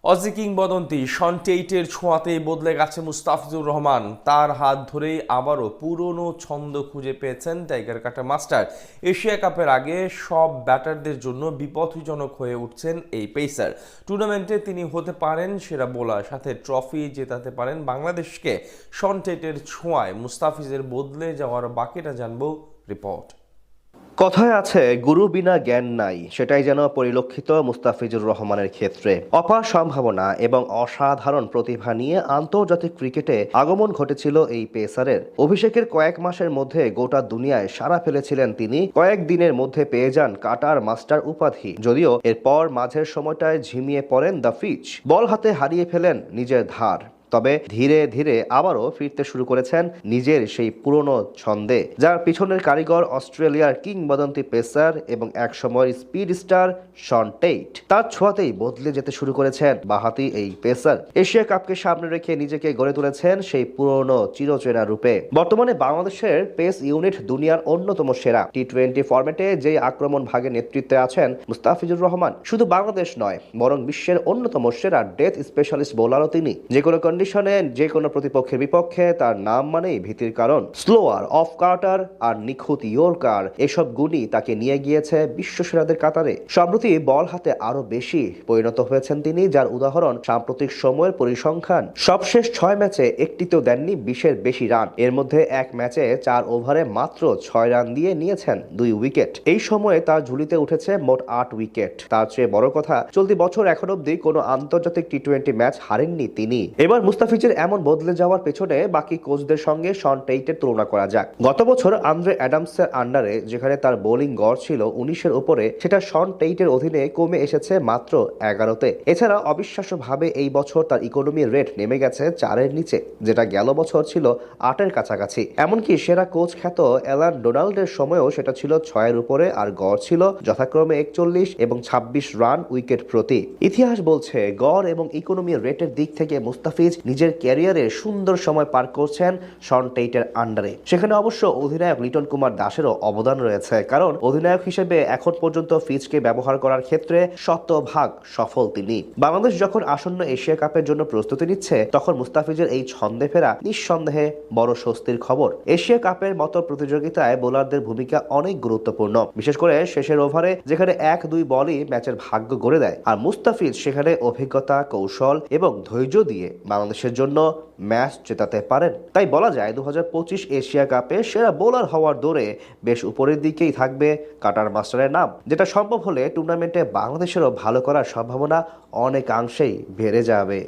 Aussie কিংবদন্তি শন টেইটের ছোঁয়াতেই বদলে গেছে মুস্তাফিজুর রহমান। তার হাত ধরেই আবারও পুরনো ছন্দ খুঁজে পেয়েছেন টাইগার কাটা মাস্টার। এশিয়া কাপের আগে সব ব্যাটারদের জন্য বিপজ্জনক হয়ে উঠছেন এই পেসার। টুর্নামেন্টে তিনি হতে পারেন সেরা বোলার, সাথে ট্রফি জেতাতে পারেন বাংলাদেশকে। শন টেইটের ছোঁয়ায় মুস্তাফিজের বদলে যাওয়ার বাকিটা জানবো রিপোর্ট। কথায় আছে গুরু বিনা জ্ঞান নাই, সেটাই যেন পরিলক্ষিত মুস্তাফিজুর রহমানের ক্ষেত্রে। অপার সম্ভাবনা এবং অসাধারণ প্রতিভা নিয়ে আন্তর্জাতিক ক্রিকেটে আগমন ঘটেছিল এই পেসারের। অভিষেকের কয়েক মাসের মধ্যে গোটা দুনিয়ায় সাড়া ফেলেছিলেন তিনি। কয়েক দিনের মধ্যে পেয়ে যান কাটার মাস্টার উপাধি, যদিও এরপর মাঝের সময়টায় ঝিমিয়ে পড়েন দ্য ফিচ। বল হাতে হারিয়ে ফেলেন নিজের ধার, তবে ধীরে ধীরে আবারও ফিরতে শুরু করেছেন নিজের সেই পুরনো ছন্দে, যার পিছনের কারিগর অস্ট্রেলিয়ার কিংবদন্তি পেসার এবং একসময় স্পিড স্টার শন টেইট। তার ছোঁয়াতেই বদলে যেতে শুরু করেছেন বাঁহাতি এই পেসার। এশিয়া কাপকে সামনে রেখে নিজেকে গড়ে তুলেছেন সেই পুরনো চিরচেনা রূপে। বর্তমানে বাংলাদেশের পেস ইউনিট দুনিয়ার অন্যতম সেরা। টি-20 ফরম্যাটে যে আক্রমণ ভাগে নেতৃত্বে আছেন মুস্তাফিজুর রহমান। শুধু বাংলাদেশ নয়, বরং বিশ্বের অন্যতম সেরা ডেথ স্পেশালিস্ট বোলারও তিনি। যে কোনো কন্ডিশনে, যে কোনো প্রতিপক্ষের বিপক্ষে তার নাম মানেই ভীতির কারণ। স্লোয়ার, অফ কার্টার আর নিখুঁত ইয়র্কার, এসব গুণই তাকে নিয়ে গিয়েছে বিশ্বসেরাদের কাতারে। সম্প্রতি বল হাতে আরো বেশি পরিণত হয়েছেন তিনি, যার উদাহরণ সাম্প্রতিক সময়ের পরিসংখ্যান। সবশেষ 6 ম্যাচে একটিতেও দেননি 20-এর বেশি রান। এর মধ্যে এক ম্যাচে 4 ওভারে মাত্র 6 রান দিয়ে নিয়েছেন 2 উইকেট। এই সময়ে তার ঝুলিতে উঠেছে মোট 8 উইকেট। তার চেয়ে বড় কথা, চলতি বছর এখন অব্দি কোনো আন্তর্জাতিক টি-20 ম্যাচ হারেননি তিনি। এবার মুস্তাফিজের এমন বদলে যাওয়ার পেছনে বাকি কোচদের সঙ্গে শন টেইটের তুলনা করা যাক। গত বছর আন্দ্রে অ্যাডামসের আন্ডারে যেখানে তার বোলিং গড় ছিল 19-এর উপরে, সেটা শন টেইটের অধীনে কমে এসেছে মাত্র 11-তে। এছাড়া অবিশ্বাস্যভাবে এই বছর তার ইকোনমি রেট নেমে গেছে 4-এর নিচে, যেটা গেল বছর ছিল 8-এর কাছাকাছি। এমনকি সেরা কোচ খ্যাত অ্যালান ডোনাল্ডের সময়ও সেটা ছিল 6-এর উপরে, আর গড় ছিল যথাক্রমে 41 এবং 26 রান উইকেট প্রতি। ইতিহাস বলছে গড় এবং ইকোনমি রেটের দিক থেকে মুস্তাফিজ নিজের ক্যারিয়ারে সুন্দর সময় পার করছেন শন টেইটের আন্ডারে। সেখানে অবশ্য অধিনায়ক লিটন কুমার দাসেরও অবদান রয়েছে, কারণ অধিনায়ক হিসেবে এখন পর্যন্ত ফিচকে ব্যবহার করার ক্ষেত্রে শতভাগ সফল তিনি। বাংলাদেশ যখন আসন্ন এশিয়া কাপের জন্য প্রস্তুতি নিচ্ছে, তখন মুস্তাফিজের এই ছন্দে ফেরা নিঃসন্দেহে বড় স্বস্তির খবর। এশিয়া কাপের মতো প্রতিযোগিতায় বোলারদের ভূমিকা অনেক গুরুত্বপূর্ণ, বিশেষ করে শেষের ওভারে, যেখানে 1-2 বলই ম্যাচের ভাগ্য গড়ে দেয়। আর মুস্তাফিজ সেখানে অভিজ্ঞতা, কৌশল এবং ধৈর্য দিয়ে বাংলাদেশের জন্য ম্যাচ জেতাতে পারেন। তাই বলা যায় 2025 এশিয়া কাপে সেরা বোলার হওয়ার দৌড়ে বেশ উপরের দিকেই থাকবে কাটার মাস্টারের নাম, যেটা সম্ভব হলে টুর্নামেন্টে বাংলাদেশেরও ভালো করার সম্ভাবনা অনেকাংশেই বেড়ে যাবে।